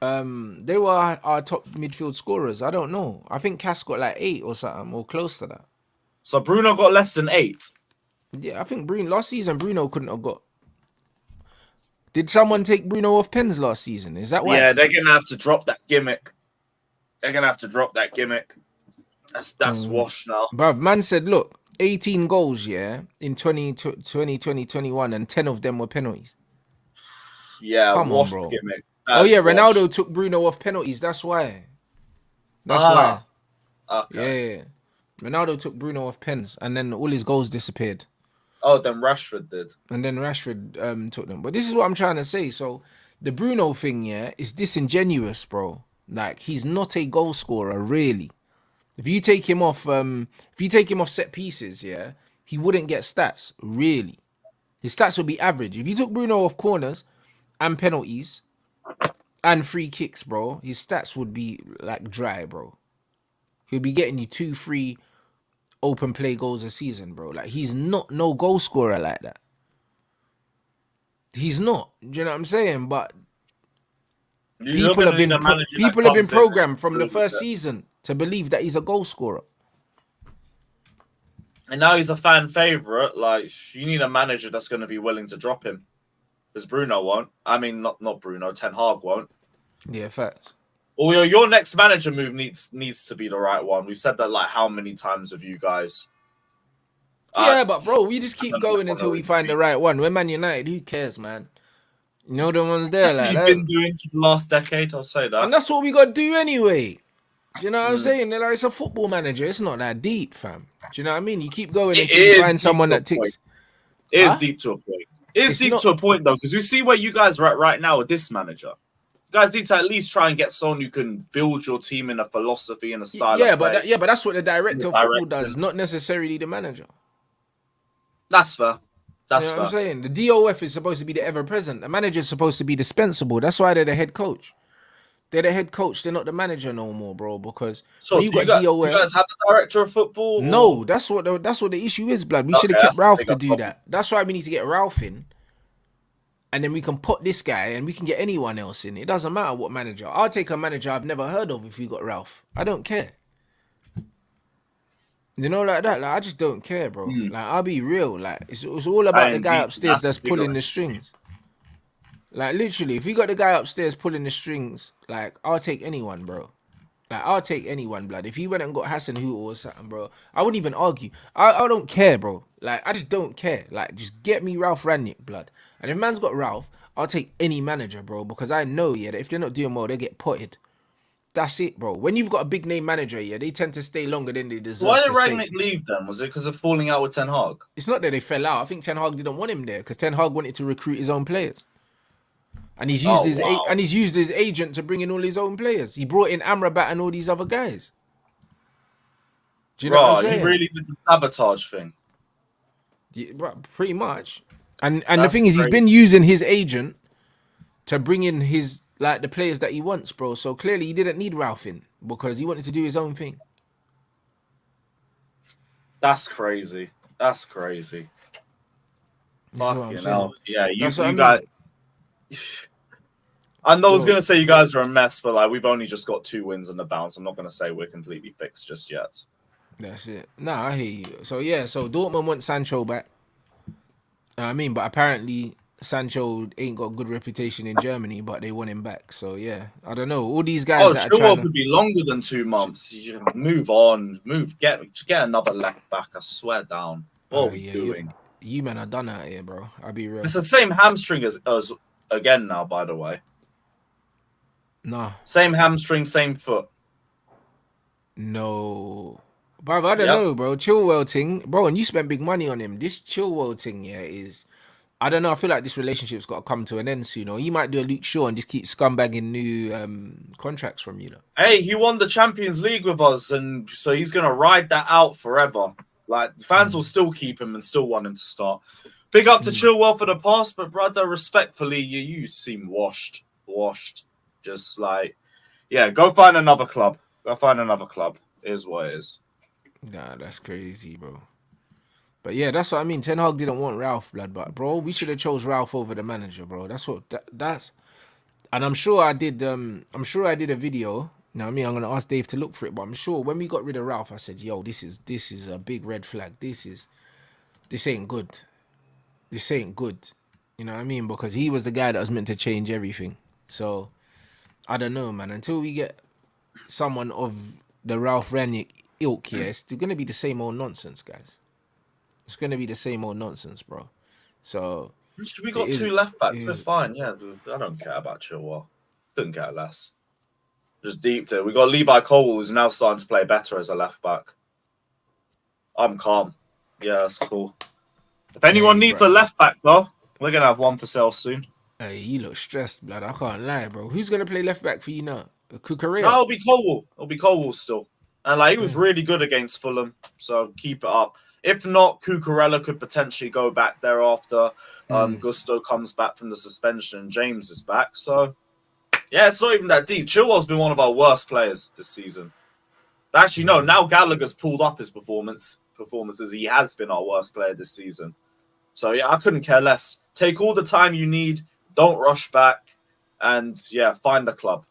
They were our top midfield scorers. I don't know. I think Cass got like 8 or something, or close to that. So Bruno got less than 8. Yeah, I think Bruno last season Bruno couldn't have got. Did someone take Bruno off pens last season? Is that why? Yeah, they're gonna have to drop that gimmick. That's washed now. Bruv, man said, look, 18 goals, yeah, in 2021, and 10 of them were penalties. Yeah, Come on, washed bro. gimmick. Oh, yeah, That's Ronaldo washed. took Bruno off penalties. That's why. Okay. Yeah. Ronaldo took Bruno off pens, and then all his goals disappeared. Oh, then Rashford did. And then Rashford took them. But this is what I'm trying to say. So the Bruno thing, yeah, is disingenuous, bro. Like, he's not a goal scorer, really. If you take him off set pieces, yeah, he wouldn't get stats, really. His stats would be average. If you took Bruno off corners and penalties and free kicks, bro, his stats would be like dry, bro. He'll be getting you 2-3 open play goals a season, bro. Like, he's not no goal scorer like that. He's not. Do you know what I'm saying? But people have been programmed from the first season to believe that he's a goal scorer. And now he's a fan favorite. Like, you need a manager that's going to be willing to drop him. Because Bruno won't. I mean, not Bruno. Ten Hag won't. Yeah, facts. Or your next manager move needs to be the right one. We've said that like how many times with you guys. Yeah, but bro, we just keep going until we find the right one. We're Man United. Who cares, man? You know the ones there, like you've been doing for the last decade. I'll say that, and that's what we got to do anyway. Do you know what I'm saying? They're like, it's a football manager. It's not that deep, fam. Do you know what I mean? You keep going until you find someone that ticks. It is deep to a point. It is deep to a point though, because we see where you guys are at right now with this manager. You guys need to at least try and get someone who can build your team in a philosophy and a style. Yeah, but that's what the director of football does, not necessarily the manager. That's fair. That's fair. What I'm saying. The DOF is supposed to be the ever present. The manager is supposed to be dispensable. That's why they're the head coach. They're the head coach. They're not the manager no more, bro. Because so you got DOF. Do you guys have the director of football? Or? No, that's what the issue is, blood. We should have kept Ralph to do that. That's why we need to get Ralph in. And then we can put this guy and we can get anyone else in. It doesn't matter what manager. I'll take a manager I've never heard of if we got Ralph. I don't care. You know, like that. Like, I just don't care, bro. Like, I'll be real. Like, it's all about the guy upstairs that's pulling the strings. Like, literally, if we got the guy upstairs pulling the strings, like, I'll take anyone, bro. Like, I'll take anyone, blood. If he went and got Hassan Hoot or something, bro, I wouldn't even argue. I don't care, bro. Like, I just don't care. Like, just get me Ralph Rangnick, blood. And if man's got Ralph, I'll take any manager, bro, because I know, yeah, that if they're not doing well, they get potted. That's it, bro. When you've got a big name manager, yeah, they tend to stay longer than they deserve. Why did Rangnick leave then? Was it because of falling out with Ten Hag? It's not that they fell out. I think Ten Hag didn't want him there because Ten Hag wanted to recruit his own players. And he's used his agent to bring in all his own players. He brought in Amrabat and all these other guys. Do you know what I'm saying? He really did the sabotage thing. Yeah, pretty much. And the thing is, he's been using his agent to bring in his the players that he wants, bro. So clearly he didn't need Ralph in because he wanted to do his own thing. That's crazy. Fucking hell. Yeah, you guys. I know I was gonna say you guys are a mess, but like we've only just got 2 wins in the bounce. I'm not gonna say we're completely fixed just yet. That's it. Nah, I hear you. So yeah, so Dortmund wants Sancho back. I mean, but apparently Sancho ain't got a good reputation in Germany, but they want him back. So yeah, I don't know. All these guys that are trying to... could be longer than 2 months. You move on, get another left back. I swear down. What are we doing? You men are done out here, bro. I'll be real. It's the same hamstring as again now, by the way. Nah. Same hamstring, same foot. No. Bro, I don't know, bro. Chilwell thing. Bro, and you spent big money on him. This Chilwell thing, yeah, is... I don't know. I feel like this relationship's got to come to an end soon. Or he might do a Luke Shaw and just keep scumbagging new contracts from you. Hey, he won the Champions League with us, and so he's going to ride that out forever. Like, fans will still keep him and still want him to start. Big up to Chilwell for the past, but brother, respectfully, you seem washed. Just like, yeah, go find another club. Is what it is. Nah, that's crazy, bro. But yeah, that's what I mean. Ten Hag didn't want Ralph, blood, but bro, we should have chose Ralph over the manager, bro. That's And I'm sure I did. I'm sure I did a video. Now, I mean, I'm gonna ask Dave to look for it, but I'm sure when we got rid of Ralph, I said, "Yo, this is a big red flag. This ain't good. This ain't good." You know what I mean? Because he was the guy that was meant to change everything. So I don't know, man. Until we get someone of the Ralph Ranić ilk here, it's gonna be the same old nonsense, guys. It's gonna be the same old nonsense, bro. So We it got is. two left It backs. We're is. fine. Yeah, dude, I don't care about Chilwell. Couldn't care less. Just deep it. We got Levi Cole, who's now starting to play better as a left back. I'm calm. Yeah, that's cool. If anyone Hey, needs bro. a left back, though, we're gonna have one for sale soon. Hey, you look stressed, blood. I can't lie, bro. Who's gonna play left back for you now? No, Kukurea. it'll be Colwell. It'll be Colwell still. And like he was Yeah. really good against Fulham, so keep it up. If not, Cucurella could potentially go back there after Gusto comes back from the suspension and James is back. So yeah, it's not even that deep. Chilwell's been one of our worst players this season. Actually, no. Yeah. Now Gallagher's pulled up his performances. He has been our worst player this season. So yeah, I couldn't care less. Take all the time you need. Don't rush back, and yeah, find a club.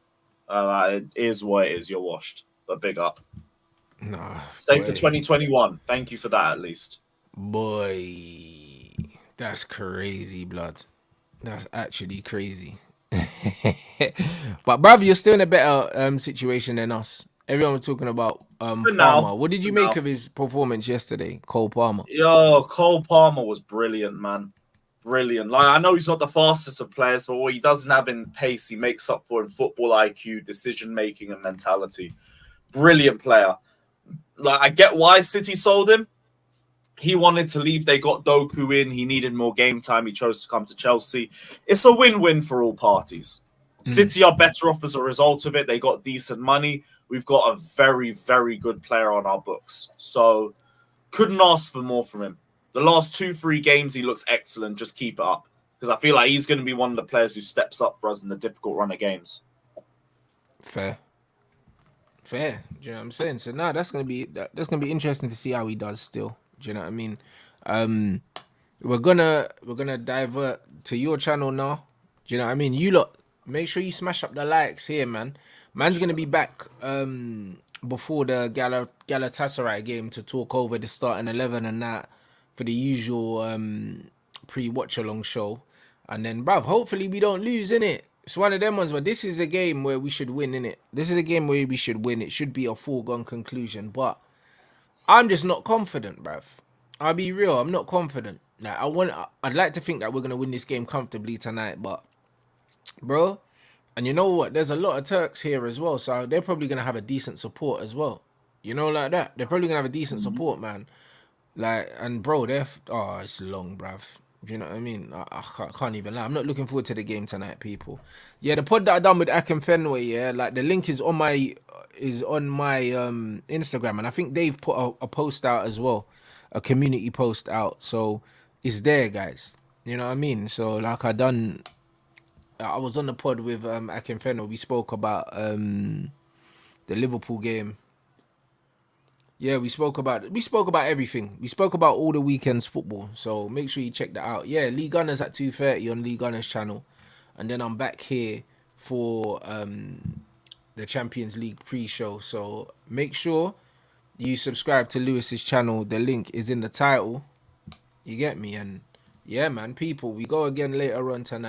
It is what it is. You're washed, but big up. Nah, Same for boy. 2021. Thank you for that, at least. Boy. That's crazy, blood. That's actually crazy. But bruv, you're still in a better situation than us. Everyone was talking about For Palmer. now, What did for you make now. of his performance yesterday, Cole Palmer? Yo, Cole Palmer was brilliant, man. Brilliant. Like I know he's not the fastest of players, but what he doesn't have in pace, he makes up for in football IQ, decision making, and mentality. Brilliant player. Like I get why City sold him. He wanted to leave. They got Doku in. He needed more game time. He chose to come to Chelsea. It's a win-win for all parties. City are better off as a result of it. They got decent money. We've got a very, very good player on our books. So couldn't ask for more from him. The last 2-3 games, he looks excellent. Just keep it up. Because I feel like he's going to be one of the players who steps up for us in the difficult run of games. Fair. Fair. Do you know what I'm saying? So now that's gonna be interesting to see how he does still. Do you know what I mean? Um we're gonna divert to your channel now. Do you know what I mean? You lot, make sure you smash up the likes here, man. Man's gonna be back before the Galatasaray game to talk over the starting 11 and that for the usual pre-watch along show. And then, bruv, hopefully we don't lose, innit? It's one of them ones, but this is a game where we should win, innit? This is a game where we should win. It should be a foregone conclusion, but I'm just not confident, bruv. I'll be real. I'm not confident. Like I'd like to think that we're gonna win this game comfortably tonight, but bro, and you know what? There's a lot of Turks here as well, so they're probably gonna have a decent support as well. You know, like that. They're probably gonna have a decent support, man. Like, and bro, it's long, bruv. Do you know what I mean? I can't even lie. I'm not looking forward to the game tonight, people. Yeah, the pod that I done with Akin Fenway, yeah, like the link is on my Instagram, and I think they've put a post out as well, a community post out. So it's there, guys. You know what I mean? So like I was on the pod with Akin Fenway. We spoke about the Liverpool game. Yeah, we spoke about everything. We spoke about all the weekend's football. So make sure you check that out. Yeah, Lee Gunners at 2:30 on Lee Gunners channel. And then I'm back here for the Champions League pre-show. So make sure you subscribe to Lewis's channel. The link is in the title. You get me? And yeah, man, people, we go again later on tonight.